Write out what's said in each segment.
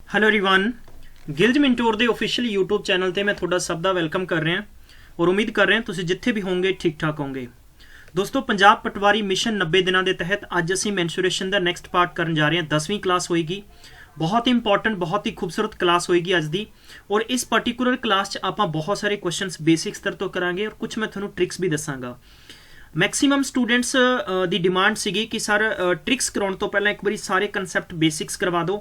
Hello everyone ਗਿਲਜ ਮਿੰਟੋਰ ਦੇ official YouTube channel ਤੇ ਮੈਂ ਤੁਹਾਡਾ ਸਭ ਦਾ ਵੈਲਕਮ ਕਰ ਰਿਹਾ ਔਰ ਉਮੀਦ ਕਰ ਰਿਹਾ ਤੁਸੀਂ ਜਿੱਥੇ ਵੀ ਹੋਵੋਗੇ ਠੀਕ ਠਾਕ ਹੋਵੋਗੇ। ਦੋਸਤੋ ਪੰਜਾਬ ਪਟਵਾਰੀ ਮਿਸ਼ਨ 90 ਦਿਨਾਂ ਦੇ ਤਹਿਤ ਅੱਜ ਅਸੀਂ ਮੈਂਸੂਰੇਸ਼ਨ ਦਾ ਨੈਕਸਟ ਪਾर्ट ਕਰਨ ਜਾ ਰਹੇ ਹਾਂ। 10ਵੀਂ ਕਲਾਸ ਹੋਏਗੀ, बहुत ही इंपॉर्टेंट बहुत ही खूबसूरत क्लास होएगी अज दी। और इस पर्टिकुलर क्लास च आपां बहुत सारे क्वेश्चंस बेसिक स्तर तो करांगे और कुछ मैं तुहानूं ट्रिक्स भी दसांगा। मैक्सीमम स्टूडेंट्स दी डिमांड सीगी कि सर ट्रिक्स कराउण तो पहलां एक बारी सारे कंसैप्ट बेसिक्स करवा दो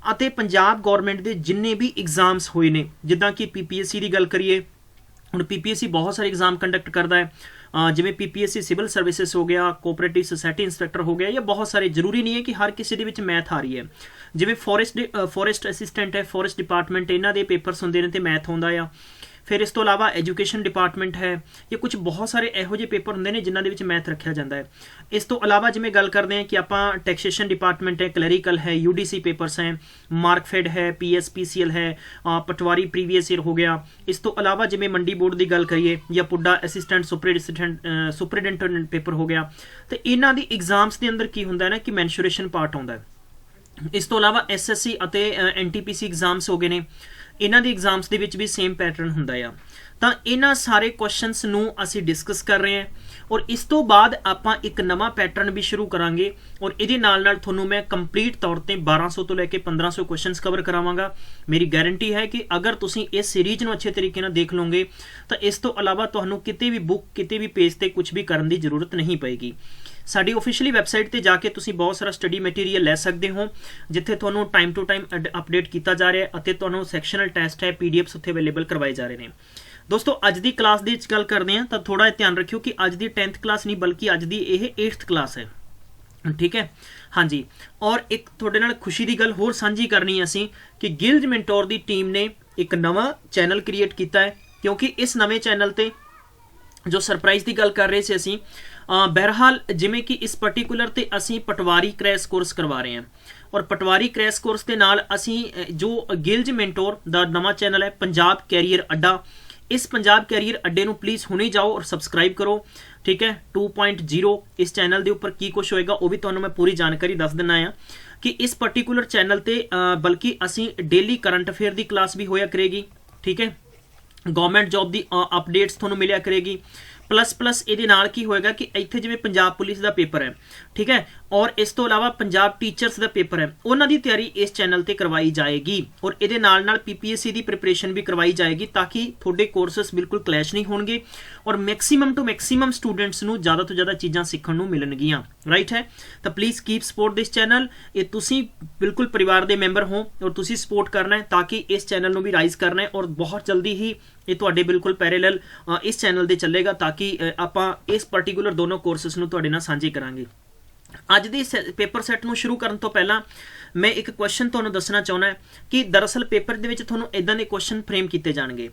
अते पंजाब गौरमेंट दे जिन्ने भी एग्जाम्स होए ने जिद्दां कि PPSC दी गल करिए, हुण PPSC बहुत सारे एग्जाम कंडक्ट करता है, जिवें PPSC सिविल सर्विसिस हो गया, कोऑपरेटिव सोसाइटी इंस्पैक्टर हो गया, या बहुत सारे जरूरी नहीं है कि हर किसी दे विच मैथ आ रही है। जिवें फॉरेस्ट असिस्टेंट है, फॉरेस्ट डिपार्टमेंट इन्हां दे पेपर्स हुंदे ने ते मैथ आउंदा आ। फिर इस तो इलावा एजुकेशन डिपार्टमेंट है, ये कुछ बहुत सारे इहो ਜਿਹੇ पेपर होंदे ने जिन्हां दे विच मैथ रखिया जाता है। इस तो इलावा जिवें गल करते हैं कि आपां टैक्सेशन डिपार्टमेंट है, क्लैरिकल है, UDC पेपर्स हैं, मार्कफेड है, PSPCL है, पटवारी प्रीवियस ईयर हो गया। इस तो इलावा जिवें मंडी बोर्ड की गल करिए या पुड्डा असिस्टेंट सुपरिटेंडेंट पेपर हो गया, तो इन्हां दी एग्जाम्स के अंदर की हुंदा है ना कि मैंसुरेशन पार्ट आउंदा है। इस तो इलावा SSC ਅਤੇ NTPC एग्जाम्स हो गए ने, इन्हां दी एग्जाम्स दे विच भी सेम पैटर्न हुंदा आ। ਤਾਂ ਇਹਨਾਂ ਸਾਰੇ ਕੁਐਸਚਨਸ ਨੂੰ ਅਸੀਂ ਡਿਸਕਸ ਕਰ ਰਹੇ ਹਾਂ ਔਰ ਇਸ ਤੋਂ ਬਾਅਦ ਆਪਾਂ ਇੱਕ ਨਵਾਂ ਪੈਟਰਨ ਵੀ ਸ਼ੁਰੂ ਕਰਾਂਗੇ ਔਰ ਇਹਦੇ ਨਾਲ ਤੁਹਾਨੂੰ ਮੈਂ ਕੰਪਲੀਟ ਤੌਰ ਤੇ 1200 ਤੋਂ ਲੈ ਕੇ 1500 ਕੁਐਸਚਨਸ ਕਵਰ ਕਰਾਵਾਂਗਾ। ਮੇਰੀ ਗਾਰੰਟੀ ਹੈ ਕਿ ਅਗਰ ਤੁਸੀਂ ਇਸ ਸੀਰੀਜ਼ ਨੂੰ ਅੱਛੇ ਤਰੀਕੇ ਨਾਲ ਦੇਖ ਲਓਗੇ ਤਾਂ ਇਸ ਤੋਂ ਇਲਾਵਾ ਤੁਹਾਨੂੰ ਕਿਤੇ ਵੀ ਬੁੱਕ ਕਿਤੇ ਵੀ ਪੇਜ ਤੇ ਕੁਝ ਵੀ ਕਰਨ ਦੀ ਜ਼ਰੂਰਤ ਨਹੀਂ ਪਏਗੀ। ਸਾਡੀ ਆਫੀਸ਼ੀਅਲੀ ਵੈਬਸਾਈਟ ਤੇ ਜਾ ਕੇ ਤੁਸੀਂ ਬਹੁਤ ਸਾਰਾ ਸਟੱਡੀ ਮਟੀਰੀਅਲ ਲੈ ਸਕਦੇ ਹੋ ਜਿੱਥੇ ਤੁਹਾਨੂੰ ਟਾਈਮ ਟੂ ਟਾਈਮ ਅਪਡੇਟ ਕੀਤਾ ਜਾ ਰਿਹਾ ਅਤੇ ਤੁਹਾਨੂੰ ਸੈਕਸ਼ਨਲ ਟੈਸਟ ਹੈ, PDFs ਉੱਥੇ ਅਵੇਲੇਬਲ ਕਰਵਾਏ ਜਾ ਰਹੇ ਨੇ। दोस्तों अज की क्लास की गल करते हैं तो थोड़ा ध्यान रखियो कि अज की 10th क्लास नहीं बल्कि अज की यह 8th क्लास है, ठीक है। हाँ जी, और एक थोड़े नाल खुशी की गल होर साझी करनी है असी कि गिल्ज मिंटोर की टीम ने एक नवा चैनल क्रिएट किया है, क्योंकि इस नवे चैनल ते जो सरप्राइज़ की गल कर रहे थे असी बहरहाल जिमें कि इस पर्टिकुलर ते असी पटवारी क्रैश कोर्स करवा रहे हैं और पटवारी क्रैश कोर्स के नाल असी जो गिल्ज मिंटोर दा नवा चैनल है पंजाब कैरियर अड्डा, इस पंजाब कैरियर अड्डे नूं प्लीज़ हुणे जाओ और सबसक्राइब करो, ठीक है। 2.0 इस चैनल के उपर की कुछ होएगा वो भी तुहानूं मैं पूरी जानकारी दस दिना है कि इस पर्टिकुलर चैनल ते बल्कि असी डेली करंट अफेयर की क्लास भी होया करेगी, ठीक है। गवर्नमेंट जॉब की अपडेट्स तुहानूं मिलिया करेगी, प्लस ਇਹਦੇ ਨਾਲ ਕੀ ਹੋਏਗਾ ਕਿ ਇੱਥੇ ਜਿਵੇਂ ਪੰਜਾਬ ਪੁਲਿਸ ਦਾ ਪੇਪਰ ਹੈ, ਠੀਕ ਹੈ, ਔਰ ਇਸ ਤੋਂ ਇਲਾਵਾ ਪੰਜਾਬ ਟੀਚਰਸ ਦਾ ਪੇਪਰ ਹੈ, ਉਹਨਾਂ ਦੀ ਤਿਆਰੀ ਇਸ ਚੈਨਲ ਤੇ ਕਰਵਾਈ ਜਾਏਗੀ ਔਰ ਇਹਦੇ ਨਾਲ PPSC ਦੀ ਪ੍ਰੀਪਰੇਸ਼ਨ ਵੀ ਕਰਵਾਈ ਜਾਏਗੀ ਤਾਂ ਕਿ ਤੁਹਾਡੇ ਕੋਰਸਸ ਬਿਲਕੁਲ ਕਲੈਸ਼ ਨਹੀਂ ਹੋਣਗੇ ਔਰ ਮੈਕਸਿਮਮ ਟੂ ਮੈਕਸਿਮਮ ਸਟੂਡੈਂਟਸ ਨੂੰ ਜ਼ਿਆਦਾ ਤੋਂ ਜ਼ਿਆਦਾ ਚੀਜ਼ਾਂ ਸਿੱਖਣ ਨੂੰ ਮਿਲਣਗੀਆਂ, ਰਾਈਟ ਹੈ। ਤਾਂ please keep support this channel. ਇਹ ਤੁਸੀਂ ਬਿਲਕੁਲ ਪਰਿਵਾਰ ਦੇ ਮੈਂਬਰ ਹੋ ਔਰ ਤੁਸੀਂ ਸਪੋਰਟ ਕਰਨਾ ਹੈ ਤਾਂ ਕਿ ਇਸ ਚੈਨਲ ਨੂੰ ਵੀ ਰਾਈਜ਼ ਕਰਨਾ ਹੈ ਔਰ ਬਹੁਤ ਜਲਦੀ ਹੀ ਇਹ ਤੁਹਾਡੇ ਬਿਲਕੁਲ ਪੈਰੇਲਲ ਇਸ ਚੈਨਲ ਤੇ ਚੱਲੇਗਾ ਤਾਂ ਕਿ ਆਪਾਂ ਇਸ ਪਾਰਟਿਕੂਲਰ ਦੋਨੋਂ ਕੋਰਸਸ ਨੂੰ ਤੁਹਾਡੇ ਨਾਲ ਸਾਂਝੇ ਕਰਾਂਗੇ। ਅੱਜ ਦੀ ਪੇਪਰ ਸੈੱਟ ਨੂੰ ਸ਼ੁਰੂ ਕਰਨ ਤੋਂ ਪਹਿਲਾਂ ਮੈਂ ਇੱਕ ਕੁਐਸਚਨ ਤੁਹਾਨੂੰ ਦੱਸਣਾ ਚਾਹੁੰਦਾ ਕਿ ਦਰਅਸਲ ਪੇਪਰ ਦੇ ਵਿੱਚ ਤੁਹਾਨੂੰ ਇਦਾਂ ਦੇ ਕੁਐਸਚਨ ਫਰੇਮ ਕੀਤੇ ਜਾਣਗੇ।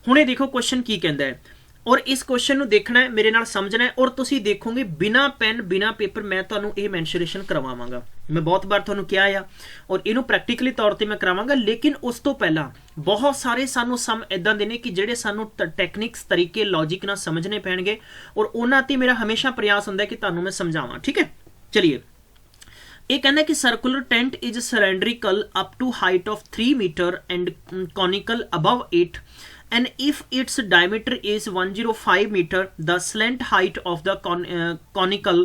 ਹੁਣ ਇਹ ਦੇਖੋ ਕੁਐਸਚਨ ਕੀ ਕਹਿੰਦਾ ਹੈ और इस क्वेश्चन ਨੂੰ देखना है, मेरे नाल समझना है और तुसी देखोगे बिना पेन बिना पेपर मैं तुहानू ये मैंशुरेशन करवावांगा। मैं बहुत बार तुहानू कहा है और इनू प्रैक्टिकली तौर पर मैं करावांगा, लेकिन उस तो पहला बहुत सारे सानू सम इदां दे ने कि जिहड़े सानू टैक्निक्स तरीके लॉजिक नाल समझने पैणगे और उन्हां ते मेरा हमेशा प्रयास हुंदा है कि तुहानू मैं समझावां, ठीक है। चलिए, ये कहना कि circular tent is cylindrical up to height of 3 metre and conical above 8, and if its diameter is 105 meter, the slant height of the conical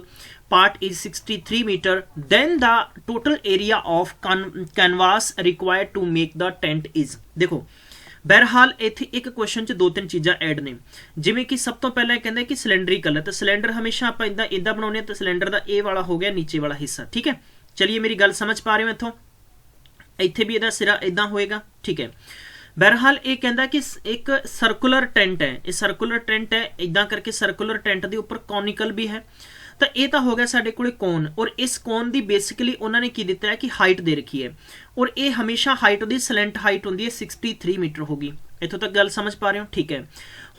part is 63 meter, then the total area of canvas required to make the tent is। देखो बहरहाल इत्थे एक question च 2-3 चीज़ां add ने, जिवें कि सब तो पहला कहना है कि सिलेंड्रिकल है, तो सिलेंडर हमेशा आप इदा बनाने, तो सिलेंडर का ए वाला हो गया नीचे वाला हिस्सा, ठीक है। चलिए मेरी गल समझ पा रहे हो इत्थों, इत्थे भी इहदा सिरा इदा होएगा, ठीक है। बहरहाल ये कहता कि एक सर्कुलर टेंट है, ये सर्कुलर टेंट है, इदा करके सर्कुलर टेंट के उपर कॉनिकल भी है, तो ये तो हो गया साडे कोले कोन और इस कोन की बेसिकली उन्होंने की दिता है कि हाइट दे रखी है और ये हमेशा हाइट दी सलेंट हाइट होंगी है 63 मीटर होगी। इतों तक गल समझ पा रहे हो, ठीक है।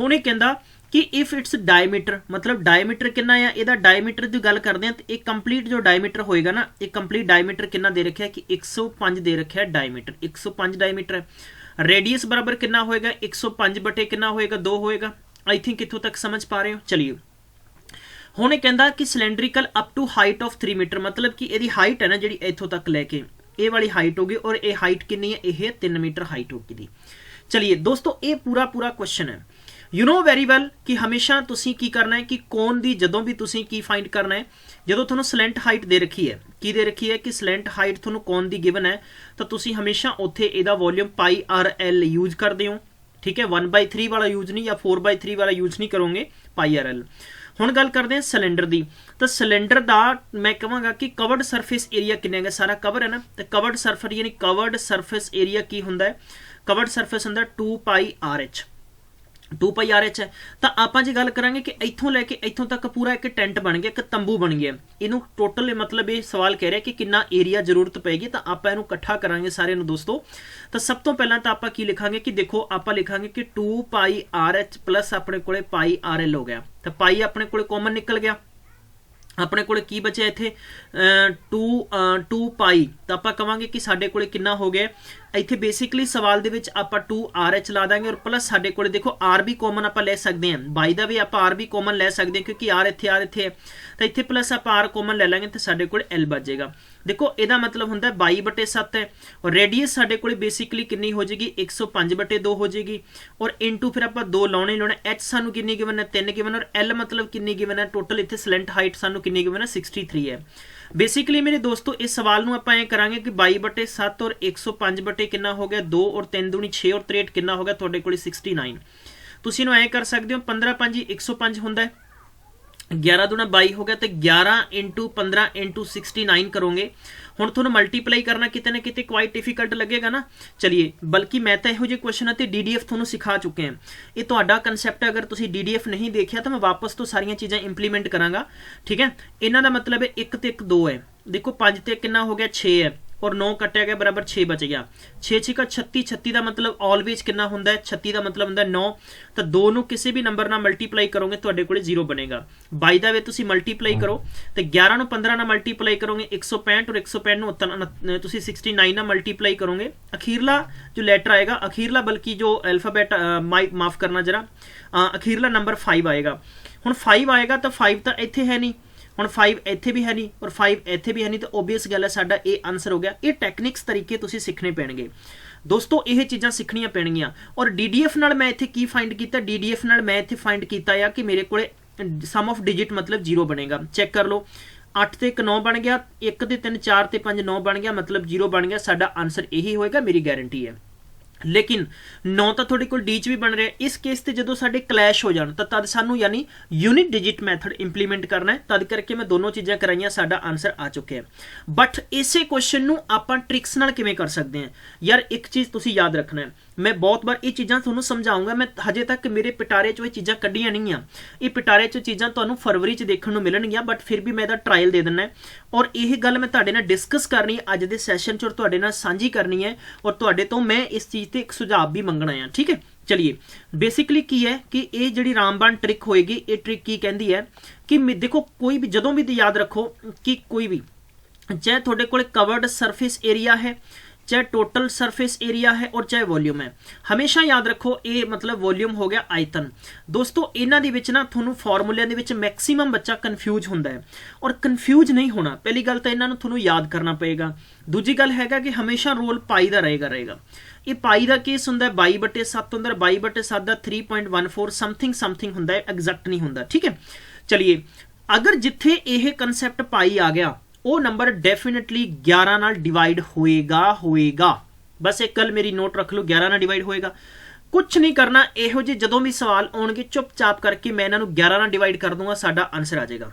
हुण ये कहता कि इफ इट्स डायमीटर, मतलब डायमीटर कितना है, यदा डायमीटर की गल करते हैं तो एक कंप्लीट जो डायमीटर होएगा ना, एक कंप्लीट डायमीटर कितना दे रखा है कि 105 दे रखा है डायमीटर, 105 डायमीटर है। रेडियस बराबर कितना होएगा 105 बटे कितना होएगा 2 होएगा। आई थिंक इतों तक समझ पा रहे हो। चलिए हुण कहता कि cylindrical up to height of 3 metre, मतलब कि यदि हाइट है ना जी इतों तक लैके ये वाली हाइट होगी और ये हाइट कितनी है, ये 3 मीटर हाइट होगी। चलिए दोस्तों ये पूरा क्वेश्चन है। यू नो वैरी वैल कि हमेशा तुसी की करना है कि कोण दी जदों भी तुसी की फाइंड करना है, जदों तुहानू स्लैंट हाइट दे रखी है, की दे रखी है कि स्लैंट हाइट तुहानू कोण दी गिवन है, तो तुसी हमेशा उत्थे इहदा वॉल्यूम पाई आर एल यूज करदे हो, ठीक है। 1/3 वाला यूज नहीं या 4/3 वाला यूज नहीं करोगे, पाई आर एल। हुण गल करते हैं सिलेंडर दी, तो सिलेंडर दा मैं कहांगा कि कवर्ड सरफेस एरिया किन्ना है, सारा कवर है ना, तो कवर्ड सरफेस यानी कवर्ड सरफेस एरिया की हुंदा है, कवर्ड सरफेस हुंदा 2πRh, 2πRh है। तो आपां जी गल करांगे कि इत्थों लैके इत्थों तक पूरा एक टेंट बन गया, एक तंबू बन गया। इनू टोटल मतलब ये सवाल कह रहा है कि कितना एरिया जरूरत पेगी, तो आपां इनू इकट्ठा करांगे सारे नू दोस्तों। तो सब तो पहला तो आपां की लिखांगे कि देखो आपां लिखांगे कि 2πRh प्लस अपने कोले πRl हो गया, तो पाई अपने कोले कॉमन निकल गया, अपने कोले की बचे इत्थे 2π, तो आपां कहांगे कि साडे कोले कितना हो गया इत्थे बेसिकली सवाल दे विच आपां 2RH ला देंगे और प्लस साडे कोले देखो R भी कॉमन आपां ले सकते हैं, बाई दा भी आपां R भी कॉमन ले सकते हैं क्योंकि R इत्थे है, तो इत्थे प्लस आपां R कॉमन ले लेंगे तो साडे कोले L बच जाएगा। देखो इहदा मतलब हुंदा 22/7 है और रेडियस साडे कोले बेसिकली कितनी हो जाएगी 105/2 हो जाएगी और इनटू फिर आपां 2 लाने लाने, H सानू कितनी गिवन है 3 गिवन और L मतलब कितनी गिवन है, टोटल इत्थे स्लैंट हाइट सानू कितनी गिवन है 63 है। बेसिकली मेरे दोस्तों इस सवाल नू आपां ऐ करांगे कि 22/7 और 105 कितना हो गया 2 और 3 दूनी 6 और 63 कितना हो गया तुहाडे कोले 69। तुसीं इहनूं ऐ कर सकते हो 15×5 105 हुंदा है, 11 दूना 22 हो गया, तो 11 × 15 × 69 करोगे। हुण तुहानूं मल्टीप्लाई करना किते ना किते क्वाइट डिफिकल्ट लगेगा ना। चलिए बल्कि मैं तो इहो जिहे क्वेश्चन ते DDF तुहानूं सिखा चुके हैं, ये तुहाडा कंसैप्ट है। अगर तुसीं DDF नहीं देखिया तो मैं वापस तो सारियां चीज़ां इंप्लीमेंट करांगा, ठीक है। इन्हां दा मतलब है 1 ते 1 2 है, देखो 5 ते कितना हो गया 6 है और 9 कटिया गया बराबर 6 बच गया, 6 6 का 36, 36 का मतलब ऑलवेज कितना होंदा है 36 का मतलब होंदा है 9, तो 2 नूं किसी भी नंबर नाल मल्टीप्लाई करोगे तुहाडे कोले 0 बनेगा। बाई दा वे तुसीं मल्टीप्लाई करो तो 11 नूं 15 नाल मल्टीप्लाई करोगे 165 और 165 नूं तुसीं 69 नाल मल्टीप्लाई करोगे, अखीरला जो लैटर आएगा अखीरला बल्कि जो अल्फाबेट माफ करना जरा अखीरला नंबर 5 आएगा। हुण 5 आएगा तो 5 तो इत्थे है नहीं, हुण 5 इत्थे भी है नहीं और 5 इत्थे भी है नहीं, तो ओबीअस गल है साडा ये आंसर हो गया। ये टैक्निक्स तरीके तुसीं सीखने पैणगे दोस्तों, ये चीज़ां सीखणियां पैणगियां। और DDF नाल मैं इत्थे की फाइंड कीता, DDF नाल मैं इत्थे फाइंड कीता है कि मेरे कोले सम ऑफ डिजिट मतलब 0 बनेगा। चेक कर लो 8 ते 1 9 बन गया, 1 ते 3 4 ते 5 9 बन गया, मतलब 0 बन गया। साडा आंसर यही होएगा, मेरी गारंटी है। लेकिन 9 तो थोड़े कोल डी च भी बन रहा है। इस केस से जो साडे क्लैश हो जान तो तद सानू यानी यूनिट डिजिट मैथड इंप्लीमेंट करना है, तद करके मैं दोनों चीज़ां कराइयां, साडा आंसर आ चुके हैं। बट इसे क्वेश्चन नू आपां ट्रिक्स नाल किवें कर सकते हैं यार, एक चीज़ तुसीं याद रखना है, मैं बहुत बार ये चीज़ां तुहानूं समझाऊंगा, मैं हजे तक मेरे पिटारे चों ये चीज़ां कड्ढियां नहीं आ, ये पिटारे चों चीज़ां तुहानूं फरवरी च देखण नूं मिलणगियां, बट फिर भी मैं इहदा ट्रायल दे दिंदा है और यही गल मैं तुहाडे नाल डिस्कस करनी है अज दे सैशन च और तुहाडे नाल साझी करनी है और तुहाडे तो मैं इस चीज़ ते एक सुझाव भी मंगना है, ठीक है। चलिए बेसिकली की है कि ये जिहड़ी रामबाण ट्रिक होएगी, ये ट्रिक की कहंदी है कि देखो कोई भी जदों भी याद रखो कि कोई भी चाहे तुहाडे कोले कवर्ड सरफेस एरिया है, चाहे टोटल सरफेस एरिया है और चाहे वॉल्यूम है, हमेशा याद रखो ये मतलब वॉल्यूम हो गया आयतन। दोस्तों इन्हां दे विच ना तुहानूं फार्मूलिਆਂ दे विच मैक्सीमम बच्चा कन्फ्यूज हुंदा है और कन्फ्यूज नहीं होना। पहली गल तो इन्हां नूं तुहानूं याद करना पएगा, दूजी गल हैगा कि हमेशा रोल पाई दा रहेगा। ये पाई का केस हुंदा है 22/7 हुंदा है, 22/7 का 3.14 समथिंग हुंदा है, एग्जैक्ट नहीं हुंदा, ठीक है। चलिए अगर जिथे यह कंसैप्ट पाई आ गया वो नंबर डेफिनेटली 11 नाल डिवाइड होएगा। बस एक गल मेरी नोट रख लो, 11 नाल डिवाइड होएगा। कुछ नहीं करना, इहो जे जदों भी सवाल आउणगे चुपचाप करके मैं इन्हां नूं 11 नाल डिवाइड कर दूंगा, साडा आंसर आ जाएगा।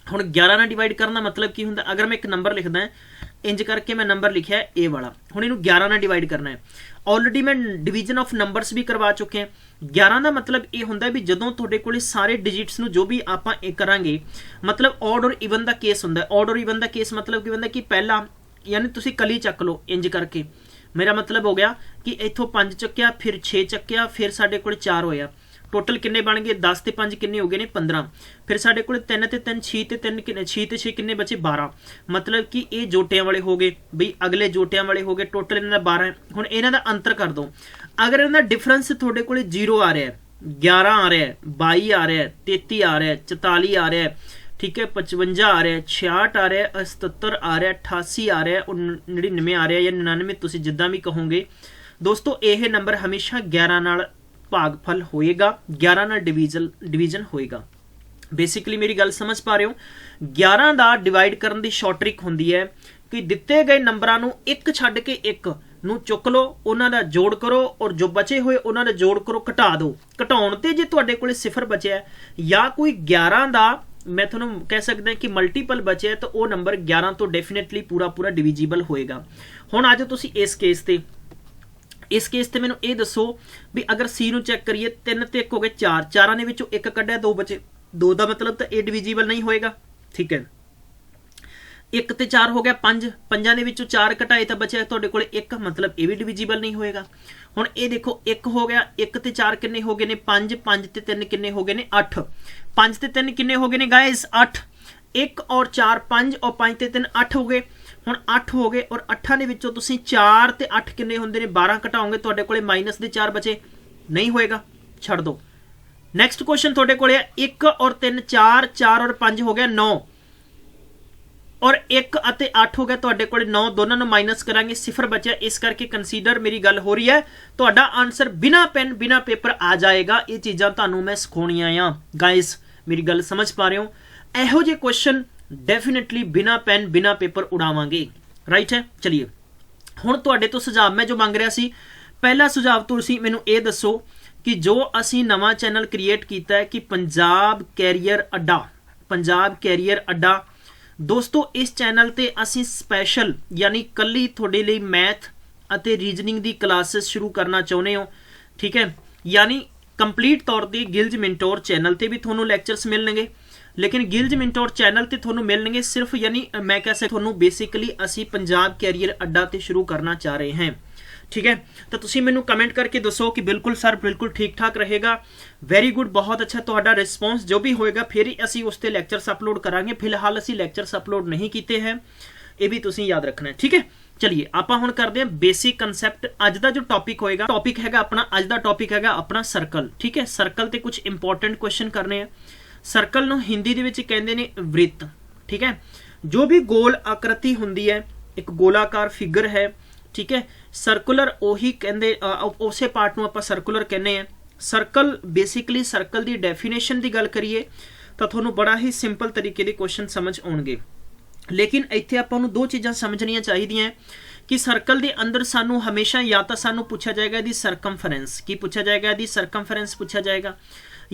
हुण 11 नाल डिवाइड करना मतलब की हुंदा, अगर मैं एक नंबर लिखदा है इंज करके मैं नंबर लिखा है ए वाला, हुण इहनूं 11 नाल डिवाइड करना है। ऑलरेडी मैं डिवीजन ऑफ नंबरस भी करवा चुके हैं। 11 का मतलब ये हुंदा भी जदों तुहाडे कोले सारे डिजिट्स नूं जो भी आपां करांगे, मतलब ऑड और इवन का केस हुंदा है। ऑड और इवन का केस मतलब की हुंदा कि पहला यानी तुसीं कली चक लो इंज करके, मेरा मतलब हो गया कि इत्थों 5 चक्या, फिर 6 चक्या, फिर साडे कोले 4 होया, टोटल किन्ने बन गए 10 ते 5 किन्ने हो गए ने 15, फिर साडे कोले 3 ते 3 6 ते 3 किन्ने 6 ते 6 किन्ने बचे 12, मतलब कि ये जोटियां वाले हो गए बई, अगले जोटियां वाले हो गए, टोटल इन्हां दा 12 है। हुण इन्हां दा अंतर कर दो, अगर इन्हां दा डिफरेंस तुहाडे कोले 0 आ रहा है, 11 आ रहा है, 22 आ रहा है, 33 आ रहा है, 44 आ रहा है, ठीक है, 55 आ रहा है, 66 आ रहा है, 77 आ रहा है, 88 आ रहा है और 99 आ रहा है या 99, तुसीं जिद्दां भी कहोगे दोस्तों। यह नंबर हमेशा 11 नाल भागफल होएगा, 11 नाल डिवीजन होएगा। बेसिकली मेरी गल समझ पा रहे हो, 11 ਦਾ डिवाइड करन दी शॉर्ट ट्रिक हुंदी है कि दिते गए नंबरां नूं एक छड्ड के एक ਨੂੰ ਚੁੱਕ ਲਓ, ਉਹਨਾਂ ਦਾ ਜੋੜ ਕਰੋ ਔਰ ਜੋ ਬਚੇ ਹੋਏ ਉਹਨਾਂ ਦਾ ਜੋੜ ਕਰੋ, ਘਟਾ ਦਿਓ। ਘਟਾਉਣ ਤੇ ਜੇ ਤੁਹਾਡੇ ਕੋਲੇ ਸਿਫਰ ਬਚਿਆ ਜਾਂ ਕੋਈ 11 ਦਾ ਮੈਂ ਤੁਹਾਨੂੰ ਕਹਿ ਸਕਦਾ ਕਿ ਮਲਟੀਪਲ ਬਚਿਆ ਤਾਂ ਉਹ ਨੰਬਰ 11 ਤੋਂ ਡੈਫੀਨਿਟਲੀ ਪੂਰਾ ਡਿਵੀਜ਼ੀਬਲ ਹੋਏਗਾ। ਹੁਣ ਅੱਜ ਤੁਸੀਂ ਇਸ ਕੇਸ ਤੇ ਮੈਨੂੰ ਇਹ ਦੱਸੋ ਵੀ ਅਗਰ C ਨੂੰ ਚੈੱਕ ਕਰੀਏ 3 ਤੇ 1 ਹੋ ਗਏ 4, ਚਾਰਾਂ ਦੇ ਵਿੱਚੋਂ 1 ਕੱਢਿਆ 2 ਬਚੇ, 2 ਦਾ ਮਤਲਬ ਤਾਂ ਇਹ ਡਿਵੀਜ਼ੀਬਲ ਨਹੀਂ ਹੋਏਗਾ। ਠੀਕ ਹੈ, 1 ਤੇ 4 ਹੋ ਗਿਆ 5, ਪੰਜਾਂ ਦੇ ਵਿੱਚੋਂ 4 ਘਟਾਏ ਤਾਂ ਬਚਿਆ ਤੁਹਾਡੇ ਕੋਲੇ 1, ਮਤਲਬ ਇਹ ਵੀ ਡਿਵੀਜ਼ੀਬਲ ਨਹੀਂ ਹੋਏਗਾ। ਹੁਣ ਇਹ ਦੇਖੋ 1 ਹੋ ਗਿਆ, 1 ਤੇ 4 ਕਿੰਨੇ ਹੋ ਗਏ ਨੇ 5, 5 ਤੇ 3 ਕਿੰਨੇ ਹੋ ਗਏ ਨੇ 8, 5 ਤੇ 3 ਕਿੰਨੇ ਹੋ ਗਏ ਨੇ ਗਾਇਸ 8, 1 और 4 5 और 5 ਤੇ 3 8 ਹੋ ਗਏ। ਹੁਣ 8 ਹੋ ਗਏ ਔਰ 8 ਦੇ ਵਿੱਚੋਂ ਤੁਸੀਂ 4 ਤੇ 8 ਕਿੰਨੇ ਹੁੰਦੇ ਨੇ 12 ਘਟਾਓਗੇ, ਤੁਹਾਡੇ ਕੋਲੇ ਮਾਈਨਸ ਦੇ 4 ਬਚੇ, ਨਹੀਂ ਹੋਏਗਾ, ਛੱਡ ਦੋ। ਨੈਕਸਟ ਕੁਐਸਚਨ ਤੁਹਾਡੇ ਕੋਲੇ ਹੈ 1 और 3 4, 4 और 5 ਹੋ ਗਿਆ 9 और 1 ਅਤੇ 8 ਹੋ ਗਿਆ ਤੁਹਾਡੇ ਕੋਲੇ 9, ਦੋਨਾਂ ਨੂੰ ਮਾਈਨਸ ਕਰਾਂਗੇ, ਸਿਫਰ ਬਚਿਆ। ਇਸ ਕਰਕੇ ਕੰਸੀਡਰ ਮੇਰੀ ਗੱਲ ਹੋ ਰਹੀ ਹੈ, ਤੁਹਾਡਾ ਆਨਸਰ ਬਿਨਾ ਪੈਨ ਬਿਨਾ ਪੇਪਰ ਆ ਜਾਏਗਾ। ਇਹ ਚੀਜ਼ਾਂ ਤੁਹਾਨੂੰ ਮੈਂ ਸਿਖਾਉਣੀਆਂ ਆ ਗਾਇਸ, ਮੇਰੀ ਗੱਲ ਸਮਝ ਪਾ ਰਹੇ ਹੋ। ਇਹੋ ਜਿਹੇ ਕੁਐਸਚਨ ਡੈਫੀਨਿਟਲੀ ਬਿਨਾ ਪੈਨ ਬਿਨਾ ਪੇਪਰ ਉਡਾਵਾਂਗੇ, ਰਾਈਟ ਹੈ। ਚਲਿਏ ਹੁਣ ਤੁਹਾਡੇ ਤੋਂ ਸੁਝਾਅ ਮੈਂ ਜੋ ਮੰਗ ਰਿਹਾ ਸੀ, ਪਹਿਲਾ ਸੁਝਾਅ ਤੁਸੀਂ ਮੈਨੂੰ ਇਹ ਦੱਸੋ ਕਿ ਜੋ ਅਸੀਂ ਨਵਾਂ ਚੈਨਲ ਕ੍ਰੀਏਟ ਕੀਤਾ ਹੈ ਕਿ ਪੰਜਾਬ ਕੈਰੀਅਰ ਅੱਡਾ ਦੋਸਤੋ, ਇਸ ਚੈਨਲ ਤੇ ਅਸੀਂ ਸਪੈਸ਼ਲ ਯਾਨੀ ਕੱਲੀ ਤੁਹਾਡੇ ਲਈ ਮੈਥ ਅਤੇ ਰੀਜ਼ਨਿੰਗ ਦੀ ਕਲਾਸਿਸ ਸ਼ੁਰੂ ਕਰਨਾ ਚਾਹੁੰਦੇ ਹੋ। ਠੀਕ ਹੈ, ਯਾਨੀ ਕੰਪਲੀਟ ਤੌਰ ਤੇ ਗਿਲਜ ਮੈਂਟੋਰ ਚੈਨਲ ਤੇ ਵੀ ਤੁਹਾਨੂੰ ਲੈਕਚਰਸ ਮਿਲਣਗੇ, ਲੇਕਿਨ ਗਿਲਜ ਮੈਂਟੋਰ ਚੈਨਲ ਤੇ ਤੁਹਾਨੂੰ ਮਿਲਣਗੇ ਸਿਰਫ ਯਾਨੀ ਮੈਂ ਕਹਿ ਸਕਦਾ ਤੁਹਾਨੂੰ ਬੇਸਿਕਲੀ ਅਸੀਂ ਪੰਜਾਬ ਕੈਰੀਅਰ ਅੱਡਾ ਤੇ ਸ਼ੁਰੂ ਕਰਨਾ ਚਾਹ ਰਹੇ ਹਾਂ। ठीक है, तो तुसी मैनू कमेंट करके दसो कि बिल्कुल सर बिल्कुल ठीक ठाक रहेगा, वेरी गुड, बहुत अच्छा तुहाडा रिस्पॉन्स जो भी होएगा फिर ही असी उस ते लैक्चर्स अपलोड करांगे। फिलहाल असी लैक्चर्स अपलोड नहीं किए हैं, ये भी तुसी याद रखना है। ठीक है, चलिए आपां हुण करदे हां बेसिक कंसैप्ट। अज दा जो टॉपिक होएगा, टॉपिक हैगा अपना अज दा टॉपिक हैगा अपना सर्कल। ठीक है, सर्कल ते कुछ इंपॉर्टेंट क्वेश्चन करने हैं। सर्कल नूं हिंदी दे विच कहंदे ने वृत्त। ठीक है, जो भी गोल आकृति हुंदी है, एक गोलाकार फिगर है, ठीक है, सर्कुलर ਉਹੀ ਕਹਿੰਦੇ ਉਸੇ ਪਾਰਟ ਨੂੰ ਆਪਾਂ ਸਰਕੂਲਰ ਕਹਿੰਦੇ ਆ। ਸਰਕਲ ਬੇਸਿਕਲੀ ਸਰਕਲ ਦੀ ਡੈਫੀਨੇਸ਼ਨ ਦੀ ਗੱਲ ਕਰੀਏ ਤਾਂ ਤੁਹਾਨੂੰ ਬੜਾ ਹੀ ਸਿੰਪਲ ਤਰੀਕੇ ਦੇ ਕੁਐਸਚਨ ਸਮਝ ਆਉਣਗੇ, ਲੇਕਿਨ ਇੱਥੇ ਆਪਾਂ ਨੂੰ ਦੋ ਚੀਜ਼ਾਂ ਸਮਝਣੀਆਂ ਚਾਹੀਦੀਆਂ ਕਿ ਸਰਕਲ ਦੇ ਅੰਦਰ ਸਾਨੂੰ ਹਮੇਸ਼ਾ ਜਾਂ ਤਾਂ ਸਾਨੂੰ ਪੁੱਛਿਆ ਜਾਏਗਾ ਇਹਦੀ ਸਰਕਮਫਰੈਂਸ, ਕੀ ਪੁੱਛਿਆ ਜਾਏਗਾ ਇਹਦੀ ਸਰਕਮਫਰੈਂਸ ਪੁੱਛਿਆ ਜਾਏਗਾ,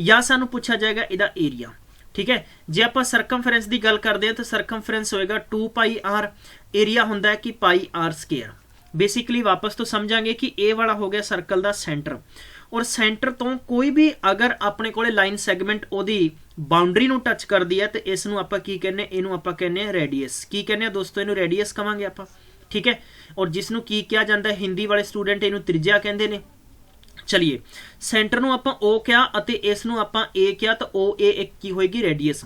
ਜਾਂ ਸਾਨੂੰ ਪੁੱਛਿਆ ਜਾਏਗਾ ਇਹਦਾ ਏਰੀਆ। ठीक है, जे आप सरकमफरेंस की गल करते हैं तो सरकमफरेंस होएगा 2πr, एरिया होंदा है कि πr स्केयर। बेसिकली वापस तो समझांगे कि ए वाला हो गया सर्कल का सेंटर, और सेंटर तो कोई भी अगर अपने कोले लाइन सैगमेंट ओदी बाउंड्री नूं टच करदी है तो इस नूं आपां की कहने, इनू आपां कहने रेडियस। की कहने दोस्तों, इनू रेडियस कहांगे आपां। ठीक है, और जिसनूं की कहा जाता है हिंदी वाले स्टूडेंट इनू त्रिज्या कहंदे ने। चलिए सेंटर नूं आपां ओ क्या अते इस नूं आपां ए क्या, तो ओ ए एक की होएगी रेडियस।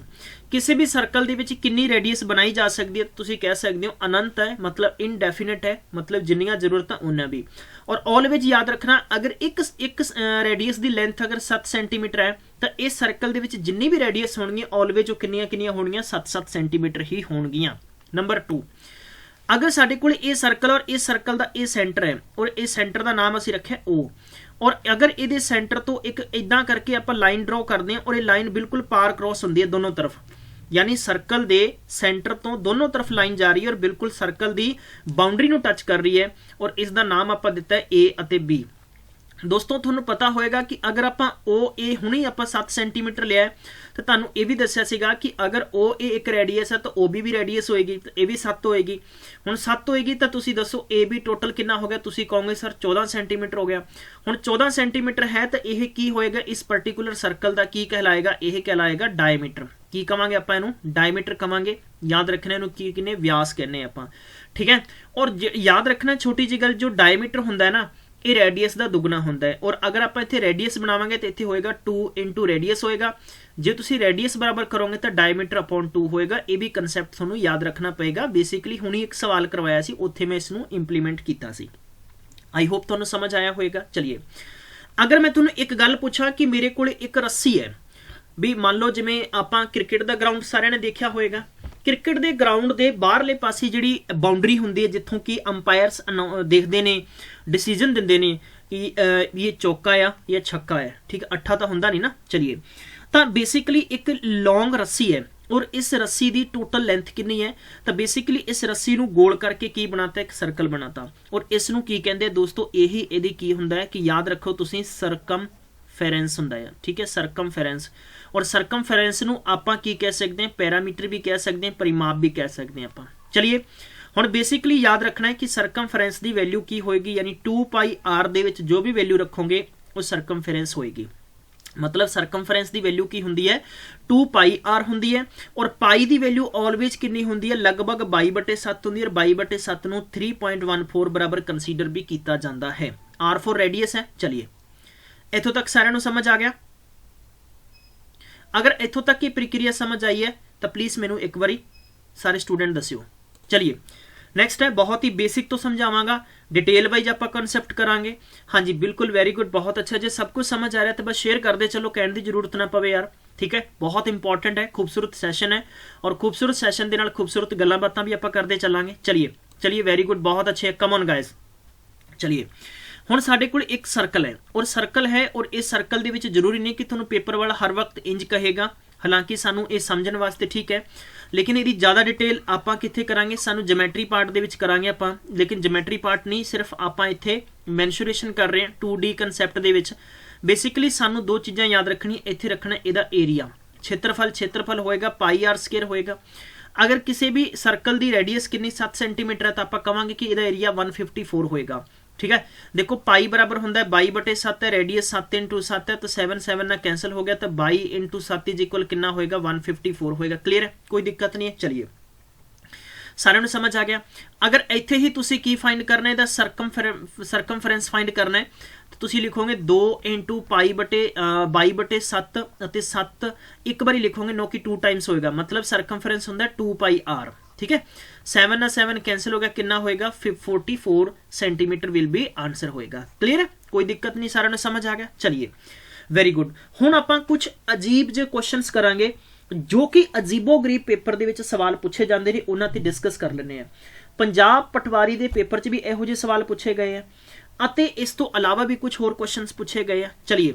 किसी भी सर्कल दे विच कितनी रेडियस बनाई जा सकती है, तुसीं कह सकते हो अनंत है, मतलब इनडेफिनिट है, मतलब जिन्नियां जरूरतां उन्ना भी। और ऑलवेज याद रखना अगर एक रेडियस की लेंथ अगर 7 सेंटीमीटर है तो इस सर्कल दे विच जिन्नी भी रेडियस होणगी ऑलवेज किन्नियां होणगियां 7 सेंटीमीटर ही होणगियां। नंबर 2, अगर साडे कोल ये सर्कल और इस सर्कल का ये सेंटर है और इस सेंटर का नाम असीं रखिया O, और अगर ये सेंटर तो एक इदा करके आप लाइन ड्रॉ करते हैं और ये लाइन बिल्कुल पार क्रॉस होंदी है दोनों तरफ, यानी सर्कल दे सेंटर तो दोनों तरफ लाइन जा रही है और बिल्कुल सर्कल दी बाउंड्री नूं टच कर रही है, और इसका नाम आप दिता है ए अते बी। दोस्तों तुहानूं पता होएगा कि अगर आपां ओ ए हुणे आपां 7 सेंटीमीटर लिया तो तुहानूं ये भी दस्सिया सीगा कि अगर ओ ए एक रेडियस है तो ओ बी रेडियस होएगी, तो ये भी 7 होएगी। हुण 7 होएगी तो तुसीं दसो ए बी टोटल कितना हो गया, तुसीं कहोगे सर 14 सेंटीमीटर हो गया। हुण 14 सेंटीमीटर है तो यह की होएगा, इस पर्टिकुलर सर्कल का की कहलाएगा, यह कहलाएगा डायमीटर। की कहांगे आपां इहनूं डायमीटर कहांगे, याद रखना इहनूं की किने व्यास कहने आपां। ठीक है, और याद रखना छोटी जी गल, जो डायमीटर हुंदा है ना ये रेडियस का दुगना होंदा है, और अगर आप इत्थे रेडियस बनावांगे तो इत्थे होएगा 2 इंटू रेडियस होएगा। जे तुसीं रेडियस बराबर करोगे तो डायमीटर अपॉन 2 होएगा। ये भी कंसैप्ट तुहानूं याद रखना पएगा। बेसिकली हुणी एक सवाल करवाया सी, उत्थे मैं इसनूं इंप्लीमेंट कीता सी। आई होप तुहानूं समझ आया होएगा। चलिए अगर मैं तुहानूं एक गल पूछां कि मेरे कोल एक रस्सी है भी मान लो जिवें आपां क्रिकेट का ग्राउंड सारिਆਂ ने देखा होएगा, क्रिकेट के ग्राउंड के बाहरले पासे जिहड़ी बाउंडरी हुंदी है जिथों कि अंपायर्स देखते हैं, डिसीजन दिंदे ने कि ये चौका आ या छक्का है, ठीक है, अट्ठा तो हुंदा नहीं ना। चलिए, तो बेसिकली एक लॉन्ग रस्सी है और इस रस्सी की टोटल लेंथ कितनी है, तो बेसिकली इस रस्सी नूं गोल करके की बनाता, एक सर्कल बनाता, और इस नूं की कहंदे दोस्तों, यही इहदी की हुंदा है कि याद रखो तुसीं सरकमफेरेंस हुंदा है, ठीक है, सरकमफेरेंस। और सरकमफेरेंस नूं आपां की कह सकते हैं, पैरामीटर भी कह सकते हैं, परिमाप भी कह सकते हैं आपां। चलिए हुण बेसिकली याद रखना है कि सरकमफेरेंस की वैल्यू की होएगी, यानी 2πr दे विच जो भी वैल्यू रखोगे वो सरकमफेरेंस होएगी। मतलब सरकमफेरेंस की वैल्यू की हुंदी है 2πr हुंदी है, और पाई की वैल्यू ऑलवेज कितनी हुंदी है, लगभग 22/7 हुंदी है, और 22/7 नूं 3.14 बराबर कंसीडर भी किया जाता है। R4 रेडियस है। चलिए इत्थों तक सारिਆਂ ਨੂੰ समझ आ गया? अगर इत्थों तक की प्रक्रिया समझ आई है तो प्लीज़ मैनू एक बारी सारे स्टूडेंट दस्यो। चलिए नैक्सट है, बहुत ही बेसिक तो समझावांगा, डिटेल वाइज आप कॉन्सैप्ट करांगे। हाँ जी बिल्कुल, वेरी गुड, बहुत अच्छा। जो सब कुछ समझ आ रहा है तो बस शेयर कर दे चलो, कहने की जरूरत ना पवे यार, ठीक है। बहुत इंपॉर्टेंट है, खूबसूरत सैशन है, और खूबसूरत सैशन के नाल खूबसूरत गल्लां बातां भी आप करते चलांगे। चलिए चलिए वेरी गुड, बहुत अच्छे, कम ऑन गाइस। चलिए हुण साडे कोल एक सर्कल है, और सर्कल है, और इस सर्कल दे विच जरूरी नहीं कि तुहानूं पेपर वाला हर वक्त इंज कहेगा, हालांकि सानूं ये समझण वास्ते ठीक है, लेकिन इसकी ज़्यादा डिटेल आपां कित्थे करांगे, सानूं ज्योमैट्री पार्ट दे विच करांगे आपां। लेकिन ज्योमैट्री पार्ट नहीं, सिर्फ आपां इत्थे मैंशुरेशन कर रहे हैं 2D कंसैप्ट दे विच। बेसिकली सानूं दो चीज़ां याद रखनी, इत्थे रखना इहदा एरिया, क्षेत्रफल होएगा πr² होएगा। अगर किसी भी सर्कल की रेडियस कितनी 7 सेंटीमीटर है तो आप कहांगे कि इहदा एरिया 154 होएगा, ठीक है। देखो पाई बराबर होंदा है 22/7 है, रेडियस 7 × 7 है, तो 7 ना कैंसिल हो गया, तो 22 × 7 इज इक्वल कितना होएगा, 154 होएगा। क्लियर है, कोई दिक्कत नहीं है। चलिए सारे नूं समझ आ गया। अगर इत्थे ही तुसी की फाइंड करना है, सरकमफेरेंस फाइंड करना है, तो तुसी लिखोगे 2 × π/22/7 ਅਤੇ 7 एक बारी लिखोगे, नो कि 2 टाइम्स होएगा, मतलब सरकमफेरेंस होंदा 2πr, ठीक है। 7 ना 7 कैंसिल हो गया, कितना होएगा 44 सेंटीमीटर विल बी आंसर होएगा। क्लियर है, कोई दिक्कत नहीं, सारा ने समझ आ गया। चलिए वेरी गुड। हुण आपां कुछ अजीब जे क्वेश्चंस करांगे जो कि अजीबो गरीब पेपर दे विच सवाल पूछे जाते हैं, उन्हां ते डिस्कस कर लेने हैं। पंजाब पटवारी दे पेपर च भी इहो ਜਿਹੇ सवाल पूछे गए हैं, ਅਤੇ इस तो अलावा भी कुछ होर क्वेश्चंस पूछे गए हैं। चलिए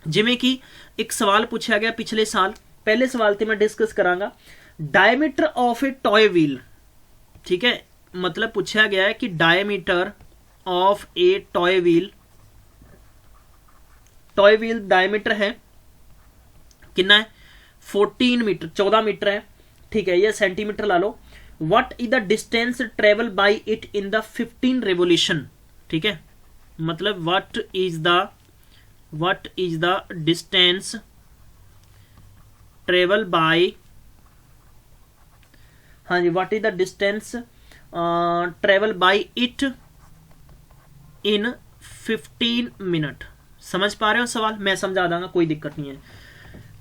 जिवें कि एक सवाल पूछा गया पिछले साल, पहले सवाल ते मैं डिस्कस करांगा, diameter of a toy wheel, ठीक है, मतलब पूछा गया है कि diameter of a toy wheel diameter है कितना है 14 मीटर, 14 मीटर है, ठीक है, या सेंटीमीटर ला लो। What is the distance travel by it in the 15 revolution, ठीक है, मतलब what is the distance travel by, हाँ जी, what is the distance travel by it in 15 minute. समझ पा रहे हो सवाल, मैं समझा दांगा, कोई दिक्कत नहीं है।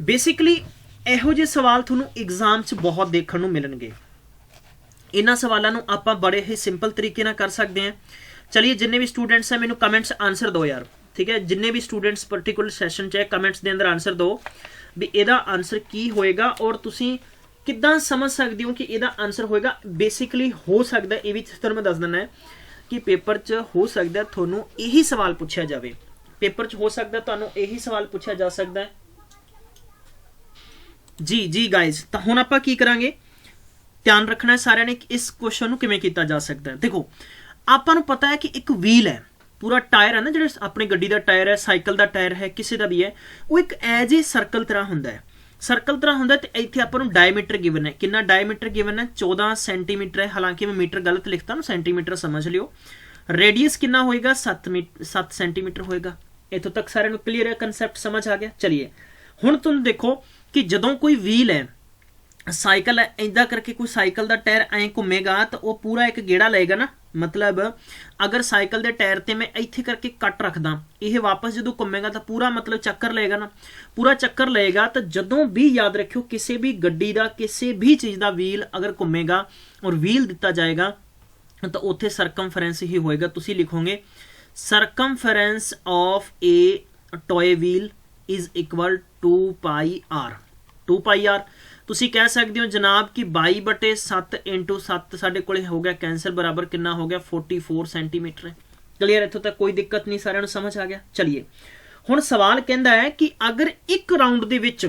बेसिकली इहो ਜਿਹੇ सवाल ਤੁਹਾਨੂੰ एग्जाम च बहुत देखने ਨੂੰ ਮਿਲਣਗੇ। इन्हां सवालों ਨੂੰ ਆਪਾਂ बड़े ही सिंपल तरीके ਨਾਲ कर सकते हैं। चलिए जिन्ने भी स्टूडेंट्स हैं मैनू कमेंट्स आंसर दो यार, ठीक है, जिन्ने भी स्टूडेंट्स पर्टिकुलर सैशन च कमेंट्स के अंदर आंसर दो भी ਇਹਦਾ आंसर की होएगा, और ਤੁਸੀਂ किद्दां समझ सकते हो कि ਇਹਦਾ आंसर होएगा। बेसिकली हो सकता है, ये भी ਤੁਹਾਨੂੰ मैं दस देना है कि पेपर च हो सकता है ਤੁਹਾਨੂੰ यही सवाल पूछा जाए, पेपर च हो सकता है ਤੁਹਾਨੂੰ यही सवाल पूछा जा सकता है। जी जी गाइज, तो हुण आपां की करांगे, ध्यान रखना है सारिਆਂ ने इस क्वेश्चन ਨੂੰ ਕਿਵੇਂ ਕੀਤਾ ਜਾ ਸਕਦਾ है। देखो ਆਪਾਂ ਨੂੰ पता है कि एक व्हील है, पूरा टायर है ना, जो अपनी गड्डी का टायर है, साइकिल का टायर है, किसी का भी है, वो एक एज ए सर्कल तरह होंदा है, सर्कल तरह होंदा। तो इत्थे आपां नूं डायमीटर गिवन है, कितना डायमीटर गिवन है 14 सेंटीमीटर है, हालांकि मैं मीटर गलत लिखता ना, सेंटीमीटर समझ लियो। रेडियस कितना होएगा 7 सेंटीमीटर होएगा। इत्थों तक सारे नूं क्लीयर है, कंसैप्ट समझ आ गया। चलिए हुण तुम देखो कि जदों कोई व्हील है, साइकिल है, इदा करके कोई साइकिल का टायर ऐ घूमेगा तो वह पूरा एक गेड़ा लेगा ना, मतलब अगर साइकिल के टायर ते मैं इत्थे करके कट रखदा, यह वापस जो घूमेगा तो पूरा मतलब चक्कर लेगा ना, पूरा चक्कर लेगा। तो जदों भी याद रखियो किसी भी गड्डी का, किसी भी चीज़ का व्हील अगर घूमेगा और व्हील दिता जाएगा तो उत्थे सरकमफेरेंस ही होएगा। तुसी लिखोगे circumference of a toy wheel is equal 2πr 2πr ਤੁਸੀਂ ਕਹਿ ਸਕਦੇ ਹੋ ਜਨਾਬ ਕਿ 22/7 × 7 ਸਾਡੇ ਕੋਲੇ ਹੋ ਗਿਆ ਕੈਂਸਰ ਬਰਾਬਰ ਕਿੰਨਾ ਹੋ ਗਿਆ 44 ਸੈਂਟੀਮੀਟਰ ਹੈ। ਕਲੀਅਰ, ਇੱਥੋਂ ਤੱਕ ਕੋਈ ਦਿੱਕਤ ਨਹੀਂ, ਸਾਰਿਆਂ ਨੂੰ ਸਮਝ ਆ ਗਿਆ। ਚਲਿਏ ਹੁਣ ਸਵਾਲ ਕਹਿੰਦਾ ਹੈ ਕਿ ਅਗਰ ਇੱਕ ਰਾਊਂਡ ਦੇ ਵਿੱਚ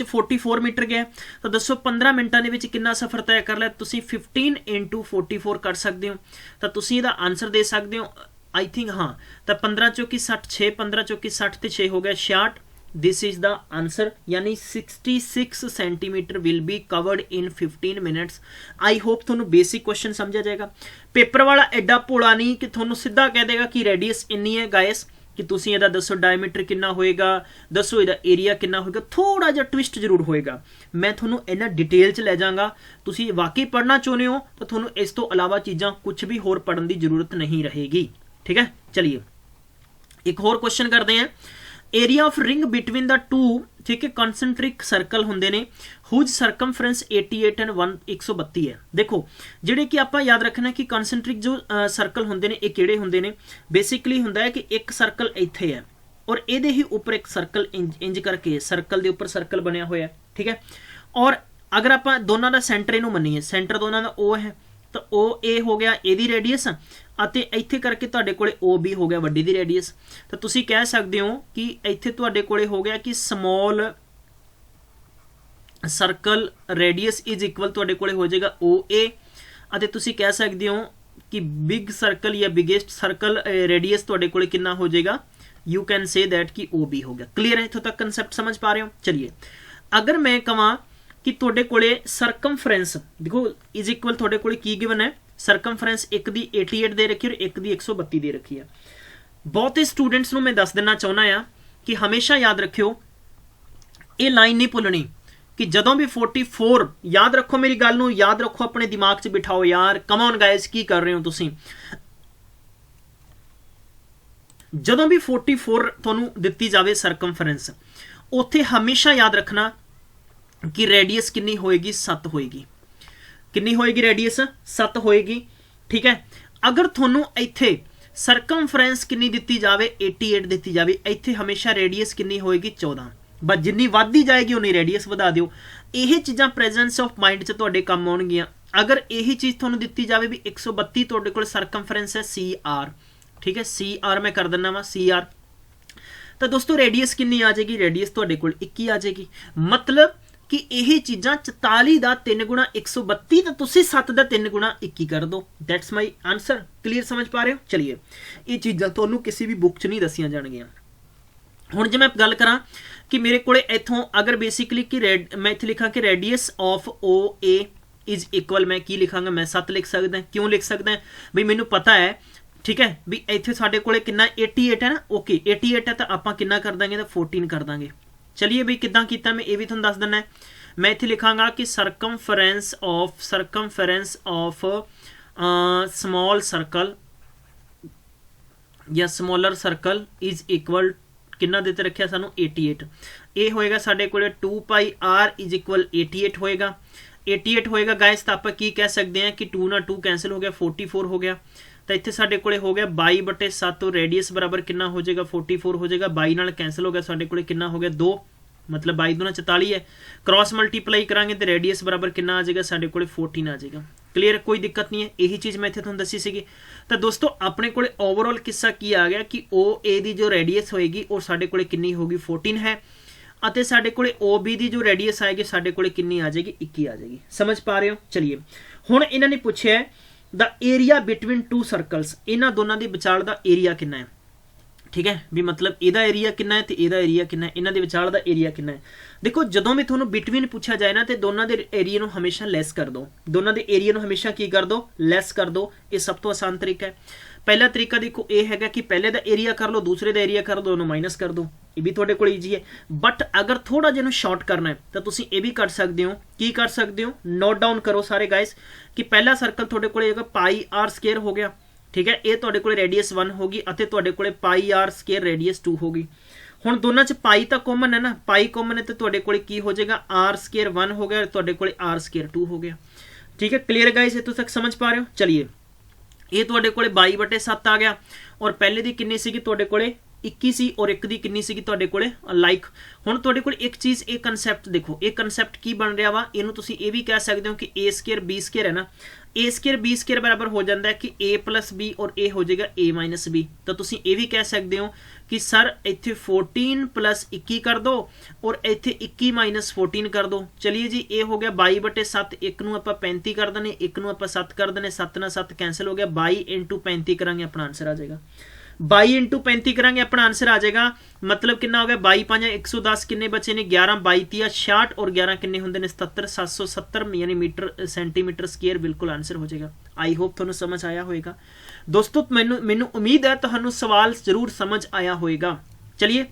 44 ਮੀਟਰ ਗਿਆ ਤਾਂ ਦੱਸੋ 15 ਮਿੰਟਾਂ ਦੇ ਵਿੱਚ ਕਿੰਨਾ ਸਫ਼ਰ ਤੈਅ ਕਰ ਲਿਆ। ਤੁਸੀਂ 15 × 44 ਕਰ ਸਕਦੇ ਹੋ ਤਾਂ ਤੁਸੀਂ ਇਹਦਾ ਆਨਸਰ ਦੇ ਸਕਦੇ ਹੋ ਆਈ ਥਿੰਕ, ਹਾਂ ਤਾਂ 15 ਚੌਕੀ 60 6 15 ਚੌਕੀ 60 ਤੇ 6 ਹੋ ਗਿਆ 66। दिस इज द आंसर, यानी 66 centimetre will be covered in 15 minutes. I hope थोनू बेसिक क्वेश्चन समझा जाएगा। पेपर वाला एडा भोला नहीं कि थोनू सीधा कह देगा कि रेडियस इन्नी है गाइस, कि तुसी इहदा दसो डायमीटर कितना होएगा, दसो इहदा एरिया कितना होएगा। थोड़ा जिहा ट्विस्ट जरूर होएगा, मैं थोनू इन्ना डिटेल च लै जाऊंगा। तुसी वाकई पढ़ना चाहुंदे हो तो थोनू इस तो इलावा चीज़ां कुछ भी होर पढ़न की जरूरत नहीं रहेगी। ठीक है, चलिए एक होर क्वेश्चन करते हैं। Area of ring between the two, ठीक है, कंसनट्रिक सर्कल होंदे ने हुज सरकमफ्रेंस 88 एंड 132 है। देखो ਜਿਹੜੇ ਕਿ ਆਪਾਂ ਯਾਦ ਰੱਖਣਾ ਕਿ ਕੰਸੈਂਟ੍ਰਿਕ ਜੋ ਸਰਕਲ ਹੁੰਦੇ ਨੇ ਇਹ ਕਿਹੜੇ ਹੁੰਦੇ ਨੇ। ਬੇਸਿਕਲੀ ਹੁੰਦਾ ਹੈ ਕਿ ਇੱਕ ਸਰਕਲ ਇੱਥੇ ਹੈ ਔਰ ਇਹਦੇ ਹੀ ਉੱਪਰ ਇੱਕ ਸਰਕਲ ਇੰਜ ਕਰਕੇ ਸਰਕਲ ਦੇ ਉੱਪਰ ਸਰਕਲ ਬਣਿਆ ਹੋਇਆ ਹੈ। ਠੀਕ ਹੈ, ਔਰ ਅਗਰ ਆਪਾਂ ਦੋਨਾਂ ਦਾ ਸੈਂਟਰ ਇਹਨੂੰ ਮੰਨੀਏ, ਸੈਂਟਰ ਦੋਨਾਂ ਦਾ O ਹੈ ਤਾਂ OA ਹੋ ਗਿਆ ਇਹਦੀ ਰੇਡੀਅਸ ਅਤੇ ਇੱਥੇ ਕਰਕੇ ਤੁਹਾਡੇ ਕੋਲੇ OB ਹੋ ਗਿਆ ਵੱਡੀ ਦੀ ਰੇਡੀਅਸ। ਤਾਂ ਤੁਸੀਂ ਕਹਿ ਸਕਦੇ ਹੋ ਕਿ ਇੱਥੇ ਤੁਹਾਡੇ ਕੋਲੇ ਹੋ ਗਿਆ ਕਿ small circle radius is equal ਤੁਹਾਡੇ ਕੋਲੇ ਹੋ ਜਾਏਗਾ OA ਅਤੇ ਤੁਸੀਂ ਕਹਿ ਸਕਦੇ ਹੋ ਕਿ ਬਿਗ ਸਰਕਲ ਜਾਂ ਬਿਗੇਸਟ ਸਰਕਲ ਰੇਡੀਅਸ ਤੁਹਾਡੇ ਕੋਲੇ ਕਿੰਨਾ ਹੋ ਜਾਏਗਾ, ਯੂ ਕੈਨ ਸੇ दैट कि OB ਹੋ ਗਿਆ। ਕਲੀਅਰ ਹੈ, ਇੱਥੋਂ ਤੱਕ ਕਨਸੈਪਟ ਸਮਝ ਪਾ ਰਹੇ ਹੋ। ਚਲਿਏ ਅਗਰ ਮੈਂ ਕਹਾਂ कि ਤੁਹਾਡੇ ਕੋਲੇ ਸਰਕਮਫਰੈਂਸ ਦੇਖੋ ਇਜ਼ ਇਕੁਅਲ ਤੁਹਾਡੇ ਕੋਲੇ ਕੀ ਗਿਵਨ ਹੈ, ਸਰਕਮਫਰੈਂਸ ਇੱਕ ਦੀ 88 ਦੇ ਰੱਖੀ ਔਰ ਇੱਕ ਦੀ 132 ਦੇ ਰੱਖੀ ਹੈ। ਬਹੁਤੇ ਸਟੂਡੈਂਟਸ ਨੂੰ ਮੈਂ ਦੱਸ ਦੇਣਾ ਚਾਹੁੰਦਾ ਆ ਕਿ ਹਮੇਸ਼ਾ ਯਾਦ ਰੱਖਿਓ ਇਹ ਲਾਈਨ ਨਹੀਂ ਭੁੱਲਣੀ ਕਿ ਜਦੋਂ ਵੀ 44 ਯਾਦ ਰੱਖੋ, ਮੇਰੀ ਗੱਲ ਨੂੰ ਯਾਦ ਰੱਖੋ, ਆਪਣੇ ਦਿਮਾਗ 'ਚ ਬਿਠਾਓ ਯਾਰ। ਕਮ ਔਨ ਗਾਇਜ਼, ਕੀ ਕਰ ਰਹੇ ਹੋ ਤੁਸੀਂ। ਜਦੋਂ ਵੀ 44 ਤੁਹਾਨੂੰ ਦਿੱਤੀ ਜਾਵੇ ਸਰਕਮਫਰੈਂਸ, ਉੱਥੇ ਹਮੇਸ਼ਾ ਯਾਦ ਰੱਖਣਾ कि रेडियस कितनी होएगी, 7 होएगी। कितनी होएगी रेडियस, 7 होएगी। ठीक है, अगर थोनू इत्थे सरकमफ्रेंस कितनी दित्ती जावे 88 दित्ती जावे, इत्थे हमेशा रेडियस कितनी होएगी 14। बस जिन्नी वधदी जाएगी उन्नी रेडियस वधा दिओ। यह चीज़ां प्रेजेंस ऑफ माइंड च तुहाडे काम आउणगीआं। अगर यही चीज़ थोनू दित्ती जावे भी 132 तुहाडे कोल सरकमफ्रेंस है CR, ठीक है, CR मैं कर दिंदा वा CR, तो दोस्तों रेडियस कितनी आ जाएगी, रेडियस तुहाडे कोल 21 आ जाएगी। मतलब कि यही चीज़ां 44 का 3 गुणा 132 तो तुसी 7 का 3 गुणा 21 कर दो। That's my answer. क्लीयर समझ पा रहे हो। चलिए ये चीज़ां तुहानू किसी भी बुक च नहीं दसियां जाणगियां। हुण जे मैं गल करां कि मेरे कोले इत्थों अगर बेसिकली कि मैं इत्थे लिखां कि radius of OA is equal, मैं की लिखांगा, मैं 7 लिख सकदा। क्यों लिख सकदा भी मैनू पता है, ठीक है, भी इत्थे साडे कोले कितना 88 है ना, ओके 88 है तो आपां कितना कर दांगे, तो 14 कर दांगे। चलिए बई किदां कीता मैं ये भी तुहानू दस दिना है। मैं इत्थे लिखांगा कि सरकमफरेंस ऑफ स्मॉल सर्कल या स्मॉलर सर्कल इज इक्वल कितना देते रखिया सानू 88। ये होएगा साडे कोले 2πr इज इक्वल 88 होएगा। 88 होएगा गाइस, तो आपां की कह सकते हैं कि 2 ਨਾਲ 2 कैंसिल हो गया, 44 हो गया। तो इत्थे साडे कोले हो गया 22/7 रेडियस बराबर कितना हो जाएगा 44 हो जाएगा। 22 नाल कैंसिल हो गया, साडे कोले कितना हो गया 2, मतलब 22 दूना 44 है। क्रॉस मल्टीप्लाई करांगे तो रेडियस बराबर कितना आ जाएगा, साडे कोले 14 आ जाएगा। क्लीयर, कोई दिक्कत नहीं है। यही चीज़ मैं इत्थे तुहानू दसी सीगी। तो दोस्तों अपने कोले ओवरऑल किस्सा की आ गया कि OA दी जो रेडियस होएगी और साडे कोले कितनी होगी 14 है, ਅਤੇ ਸਾਡੇ ਕੋਲੇ OB ਦੀ ਜੋ ਰੇਡੀਅਸ ਆਏਗੀ ਸਾਡੇ ਕੋਲੇ ਕਿੰਨੀ ਆ ਜਾਏਗੀ 21 ਆ ਜਾਏਗੀ। ਸਮਝ ਪਾ ਰਹੇ ਹੋ। ਚਲਿਏ ਹੁਣ ਇਹਨਾਂ ਨੇ ਪੁੱਛਿਆ the area between two circles, इन्हां दोनों के विचाल का एरिया कितना है। ठीक है, भी मतलब इहदा एरिया कितना है तो इहदा एरिया कितना है, इन्हां दे विचाल का एरिया कितना है। देखो जदों भी तुहानूं बिटवीन पूछा जाए ना तो दोनों के एरिया नूं हमेशा लैस कर दो, दोनों के एरिया नूं हमेशा की कर दो, लैस कर दो। ये सब तो आसान तरीका है। पहला तरीका देखो ये है कि पहले का एरिया कर लो, दूसरे का एरिया कर दो, माइनस कर दो। ये भी थोड़े को ईजी है। बट अगर थोड़ा जिहा शॉर्ट करना है तो तुसीं ये भी कर सकते हो। की कर सकते हो, नोट डाउन करो सारे गाइस कि पहला सर्कल थोड़े को πr² हो गया। ठीक है, ये थोड़े को रेडियस 1 होगी और थोड़े को πr² रेडियस 2 होगी। हुण दोनों च पाई तो कॉमन है ना, पाई कॉमन है तो थोड़े को की हो जाएगा r² 1 हो गया और थोड़े को r² 2 हो गया। ठीक है, क्लियर गाइस, इतों तक समझ पा रहे हो। चलिए ਇਹ ਤੁਹਾਡੇ ਕੋਲੇ 22/7 ਆ ਗਿਆ ਔਰ ਪਹਿਲੇ ਦੀ ਕਿੰਨੀ ਸੀਗੀ ਤੁਹਾਡੇ ਕੋਲੇ 21 ਸੀ ਔਰ ਇੱਕ ਦੀ ਕਿੰਨੀ ਸੀਗੀ ਤੁਹਾਡੇ ਕੋਲੇ ਲਾਈਕ। ਹੁਣ ਤੁਹਾਡੇ ਕੋਲ ਇੱਕ ਚੀਜ਼, ਇਹ ਕਨਸੈਪਟ ਦੇਖੋ, ਇਹ ਕਨਸੈਪਟ ਕੀ ਬਣ ਰਿਹਾ ਵਾ, ਇਹਨੂੰ ਤੁਸੀਂ ਇਹ ਵੀ ਕਹਿ ਸਕਦੇ ਹੋ ਕਿ a² b² ਹੈ ਨਾ, a² b² ਬਰਾਬਰ ਹੋ ਜਾਂਦਾ ਹੈ ਕਿ a + b ਔਰ ਇਹ ਹੋ ਜਾਏਗਾ a - b। ਤਾਂ ਤੁਸੀਂ ਇਹ ਵੀ ਕਹਿ ਸਕਦੇ ਹੋ ਕਿ ਸਰ ਇੱਥੇ 14 + 21 ਕਰ ਦੋ ਔਰ ਇੱਥੇ 21 - 14 ਕਰ ਦੋ। ਚਲਿਏ ਜੀ, ਇਹ ਹੋ ਗਿਆ 22/7, ਇੱਕ ਨੂੰ ਆਪਾਂ 35 ਕਰ ਦਨੇ, ਇੱਕ ਨੂੰ ਆਪਾਂ 7 ਕਰ ਦਨੇ, 7 ਨਾਲ 7 ਕੈਂਸਲ ਹੋ ਗਿਆ, 22 × 35 ਕਰਾਂਗੇ, ਆਪਣਾ ਆਨਸਰ ਆ ਜਾਏਗਾ। 22 × 35 ਕਰਾਂਗੇ, ਆਪਣਾ ਆਨਸਰ ਆ ਜਾਏਗਾ। ਮਤਲਬ ਕਿੰਨਾ ਹੋ ਗਿਆ, 22 × 5 = 110, ਕਿੰਨੇ ਬਚੇ ਨੇ 11, 22 × 66 ਔਰ 11 ਕਿੰਨੇ ਹੁੰਦੇ ਨੇ 77, 770 ਯਾਨੀ ਮੀਟਰ ਸੈਂਟੀਮੀਟਰ ਸਕੁਅਰ ਬਿਲਕੁਲ ਆਨਸਰ ਹੋ ਜਾਏਗਾ। ਆਈ ਹੋਪ ਤੁਹਾਨੂੰ ਸਮਝ ਆਇਆ ਹੋਏਗਾ ਦੋਸਤੋ। ਮੈਨੂੰ ਉਮੀਦ ਹੈ ਤੁਹਾਨੂੰ ਸਵਾਲ ਜ਼ਰੂਰ ਸਮਝ ਆਇਆ ਹੋਏਗਾ। ਚਲਿਏ,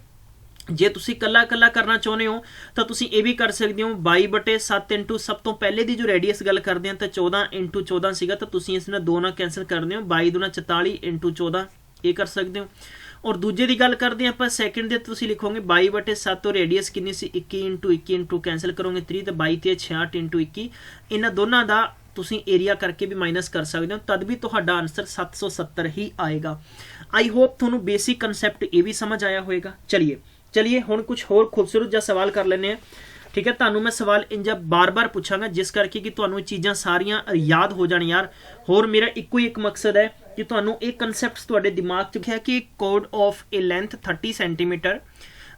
ਜੇ ਤੁਸੀਂ ਕੱਲਾ ਕਰਨਾ ਚਾਹੁੰਦੇ ਹੋ ਤਾਂ ਤੁਸੀਂ ਇਹ ਵੀ ਕਰ ਸਕਦੇ ਹੋ 22/7 ਇੰਟੂ ਸਭ ਤੋਂ ਪਹਿਲੇ ਦੀ ਜੋ ਰੇਡੀਅਸ ਗੱਲ ਕਰਦੇ ਹਾਂ ਤਾਂ 14 × 14 ਸੀਗਾ, ਤਾਂ ਤੁਸੀਂ ਇਸ ਨਾਲ 2 ਨਾਲ ਕੈਂਸਲ ਕਰਦੇ ਹੋ, 22 × 2 = 44 × 14 ਇਹ ਕਰ ਸਕਦੇ ਹੋ। ਔਰ ਦੂਜੇ ਦੀ ਗੱਲ ਕਰਦੇ ਹਾਂ ਆਪਾਂ ਸੈਕਿੰਡ ਦੇ, ਤੁਸੀਂ ਲਿਖੋਗੇ 22/7 ਤੋਂ ਰੇਡੀਅਸ ਕਿੰਨੀ ਸੀ 21 × 21 ਕੈਂਸਲ ਕਰੋਗੇ 3 ਤੇ 22 ਤੇ 66 × 21, ਇਹਨਾਂ ਦੋਨਾਂ ਦਾ ਤੁਸੀਂ ਏਰੀਆ ਕਰਕੇ ਵੀ ਮਾਈਨਸ ਕਰ ਸਕਦੇ ਹੋ, ਤਦ ਵੀ ਤੁਹਾਡਾ ਆਨਸਰ 770 ਹੀ ਆਏਗਾ। ਆਈ ਹੋਪ ਤੁਹਾਨੂੰ ਬੇਸਿਕ ਕਨਸੈਪਟ ਇਹ ਵੀ ਸਮਝ ਆਇਆ ਹੋਏਗਾ। ਚਲਿਏ ਹੁਣ ਕੁਝ ਹੋਰ ਖੂਬਸੂਰਤ ਜਿਹਾ ਸਵਾਲ ਕਰ ਲੈਂਦੇ ਹਾਂ। ਠੀਕ ਹੈ, ਤੁਹਾਨੂੰ ਮੈਂ ਸਵਾਲ ਇੰਜਾ ਬਾਰ-ਬਾਰ ਪੁੱਛਾਂਗਾ ਜਿਸ ਕਰਕੇ ਕਿ ਤੁਹਾਨੂੰ ਇਹ ਚੀਜ਼ਾਂ ਸਾਰੀਆਂ ਯਾਦ ਹੋ ਜਾਣ ਯਾਰ। ਹੋਰ ਮੇਰਾ ਇੱਕੋ ਹੀ ਇੱਕ ਮਕਸਦ ਹੈ ਕਿ ਤੁਹਾਨੂੰ ਇਹ ਕਨਸੈਪਟਸ ਤੁਹਾਡੇ ਦਿਮਾਗ 'ਚ ਹੈ ਕਿ code of A length 30 centimetre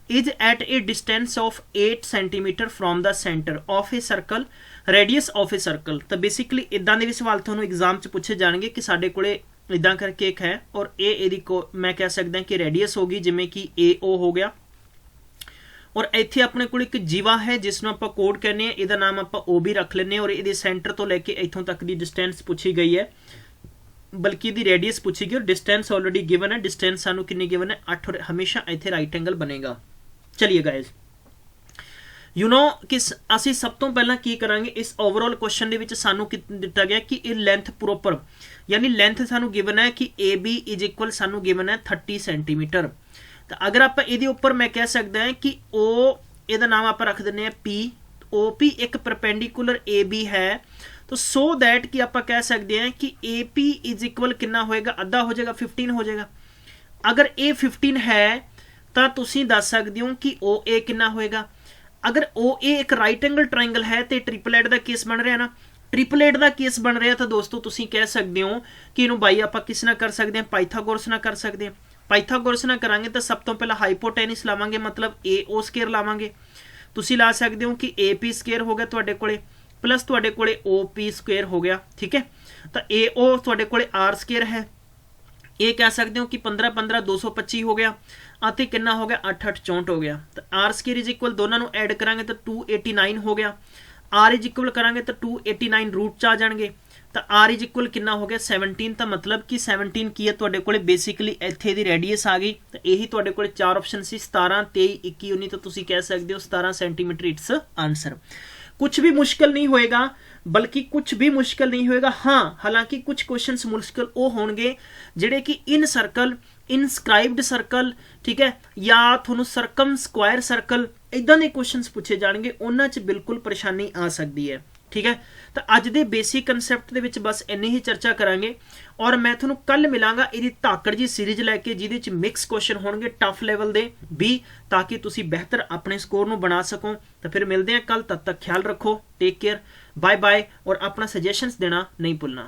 is at a distance of 8 centimeter from the center of a circle, radius of a circle। ਤਾਂ ਬੇਸਿਕਲੀ ਇਦਾਂ ਦੇ ਵੀ ਸਵਾਲ ਤੁਹਾਨੂੰ ਐਗਜ਼ਾਮ 'ਚ ਪੁੱਛੇ ਜਾਣਗੇ ਕਿ ਸਾਡੇ ਕੋਲੇ ਇਦਾਂ ਕਰਕੇ ਇੱਕ ਹੈ ਔਰ ਇਹ ਇਹਦੀ ਮੈਂ ਕਹਿ ਸਕਦਾ ਕਿ ਰੇਡੀਅਸ ਹੋਗੀ, ਜਿਵੇਂ ਕਿ AO ਹੋ ਗਿਆ, ਔਰ ਇੱਥੇ ਆਪਣੇ ਕੋਲ ਇੱਕ ਜੀਵਾ ਹੈ ਜਿਸ ਨੂੰ ਆਪਾਂ ਕੋਡ ਕਹਿੰਦੇ ਆ, ਇਹਦਾ ਨਾਮ ਆਪਾਂ OB ਰੱਖ ਲੈਂਦੇ ਹਾਂ ਔਰ ਇਹਦੇ ਸੈਂਟਰ ਤੋਂ ਲੈ ਕੇ ਇੱਥੋਂ ਤੱਕ ਦੀ ਡਿਸਟੈਂਸ ਪੁੱਛੀ ਗਈ ਹੈ, ਬਲਕਿ ਇਹਦੀ ਰੇਡੀਅਸ ਪੁੱਛੀ ਗਈ ਔਰ ਡਿਸਟੈਂਸ ਆਲਰੇਡੀ ਗਿਵਨ ਹੈ। ਡਿਸਟੈਂਸ ਸਾਨੂੰ ਕਿੰਨੀ ਗਿਵਨ ਹੈ 8 ਔਰ ਹਮੇਸ਼ਾ ਇੱਥੇ ਰਾਈਟ ਐਂਗਲ ਬਣੇਗਾ। ਚਲਿਏ ਗਾਇਜ਼, ਯੂ ਨੋ ਕਿ ਅਸੀਂ ਸਭ ਤੋਂ ਪਹਿਲਾਂ ਕੀ ਕਰਾਂਗੇ, ਇਸ ਓਵਰਆਲ ਕੁਐਸਚਨ ਦੇ ਵਿੱਚ ਸਾਨੂੰ ਦਿੱਤਾ ਗਿਆ ਕਿ ਇਹ ਲੈਂਥ ਪ੍ਰੋਪਰ ਯਾਨੀ ਲੈਂਥ ਸਾਨੂੰ ਗਿਵਨ ਹੈ ਕਿ AB = ਸਾਨੂੰ ਗਿਵਨ ਹੈ 30 ਸੈਂਟੀਮੀਟਰ। ਤਾਂ ਅਗਰ ਆਪਾਂ ਇਹਦੇ ਉੱਪਰ ਮੈਂ ਕਹਿ ਸਕਦਾ ਹਾਂ ਕਿ O, ਇਹਦਾ ਨਾਮ ਆਪਾਂ ਰੱਖ ਦਿੰਦੇ ਹਾਂ P, OP ਇੱਕ ਪਰਪੈਂਡੀਕੂਲਰ AB ਹੈ, ਤਾਂ ਸੋ ਦੈਟ ਕਿ ਆਪਾਂ ਕਹਿ ਸਕਦੇ ਹਾਂ ਕਿ AP = ਕਿੰਨਾ ਹੋਏਗਾ, ਅੱਧਾ ਹੋ ਜਾਏਗਾ, 15 ਹੋ ਜਾਏਗਾ। ਅਗਰ ਇਹ 15 ਹੈ ਤਾਂ ਤੁਸੀਂ ਦੱਸ ਸਕਦੇ ਹੋ ਕਿ OA ਕਿੰਨਾ ਹੋਏਗਾ। ਅਗਰ OA ਇੱਕ ਰਾਈਟ ਐਂਗਲ ਟ੍ਰਾਇੰਗਲ ਹੈ ਤੇ ਟ੍ਰਿਪਲੇਟ ਦਾ ਕੇਸ ਬਣ ਰਿਹਾ ਨਾ, ਟ੍ਰਿਪਲੇਟ ਦਾ ਕੇਸ ਬਣ ਰਿਹਾ, ਤਾਂ ਦੋਸਤੋ ਤੁਸੀਂ ਕਹਿ ਸਕਦੇ ਹੋ ਕਿ ਇਹਨੂੰ ਬਾਈ ਆਪਾਂ ਕਿਸ ਨਾਲ ਕਰ ਸਕਦੇ ਹਾਂ, ਪਾਈਥਾਗੋਰਸ ਨਾਲ ਕਰ ਸਕਦੇ ਹਾਂ। ਪਾਈਥਾਗੋਰਸ ਨਾਲ ਕਰਾਂਗੇ ਤਾਂ ਸਭ ਤੋਂ ਪਹਿਲਾਂ ਹਾਈਪੋਟੈਨਸ ਲਾਵਾਂਗੇ, ਮਤਲਬ AO² ਲਾਵਾਂਗੇ। ਤੁਸੀਂ ਲਾ ਸਕਦੇ ਹੋ ਕਿ AP² ਹੋ ਗਿਆ ਤੁਹਾਡੇ ਕੋਲੇ, ਪਲੱਸ ਤੁਹਾਡੇ ਕੋਲੇ OP² ਹੋ ਗਿਆ। ਠੀਕ ਹੈ, ਤਾਂ AO ਤੁਹਾਡੇ ਕੋਲੇ R² ਹੈ, ਇਹ ਕਹਿ ਸਕਦੇ ਹੋ ਕਿ 15 15 225 ਹੋ ਗਿਆ ਅਤੇ ਕਿੰਨਾ ਹੋ ਗਿਆ 8 8 64 ਹੋ ਗਿਆ। ਤਾਂ R² ਦੋਨਾਂ ਨੂੰ ਐਡ ਕਰਾਂਗੇ ਤਾਂ 289 ਹੋ ਗਿਆ। R ਕਰਾਂਗੇ ਤਾਂ 289 ਰੂਟ 'ਚ ਆ ਜਾਣਗੇ। ਤਾਂ R ਕਿੰਨਾ ਹੋ ਗਿਆ 17। ਤਾਂ ਮਤਲਬ ਕਿ 17 ਕੀ ਹੈ ਤੁਹਾਡੇ ਕੋਲੇ ਬੇਸਿਕਲੀ ਇੱਥੇ ਦੀ ਰੇਡੀਅਸ ਆ ਗਈ। ਤਾਂ ਇਹੀ ਤੁਹਾਡੇ ਕੋਲੇ 4 ਆਪਸ਼ਨ ਸੀ 17 23 21 19, ਤਾਂ ਤੁਸੀਂ ਕਹਿ ਸਕਦੇ ਹੋ 17 ਸੈਂਟੀਮੀਟਰ ਇਟਸ ਆंसर। कुछ भी मुश्किल नहीं होएगा, बल्कि कुछ भी मुश्किल नहीं होएगा। हाँ, हालांकि कुछ क्वेश्चंस मुश्किल वो होंगे जिहड़े कि इन सर्कल, इनस्क्राइब्ड सर्कल, ठीक है, या थोनों सर्कम स्क्वायर सर्कल इदां दे क्वेश्चंस पूछे जाणगे, उन्हां च बिल्कुल परेशानी आ सकती है। ठीक है, तो अज दे बेसिक कंसैप्ट दे विच बस इन्नी ही चर्चा करांगे और मैं तुहानूं कल मिलांगा इहदी धाकड़ जी सीरीज लैके जिहदे च मिक्स क्वेश्चन होणगे टफ लैवल दे भी, ताकि तुसीं बेहतर अपने स्कोर नूं बना सको। तो फिर मिलते हैं कल, तब तक ख्याल रखो, टेक केयर, बाय बाय, और अपना सजेशंस देना नहीं भुलना।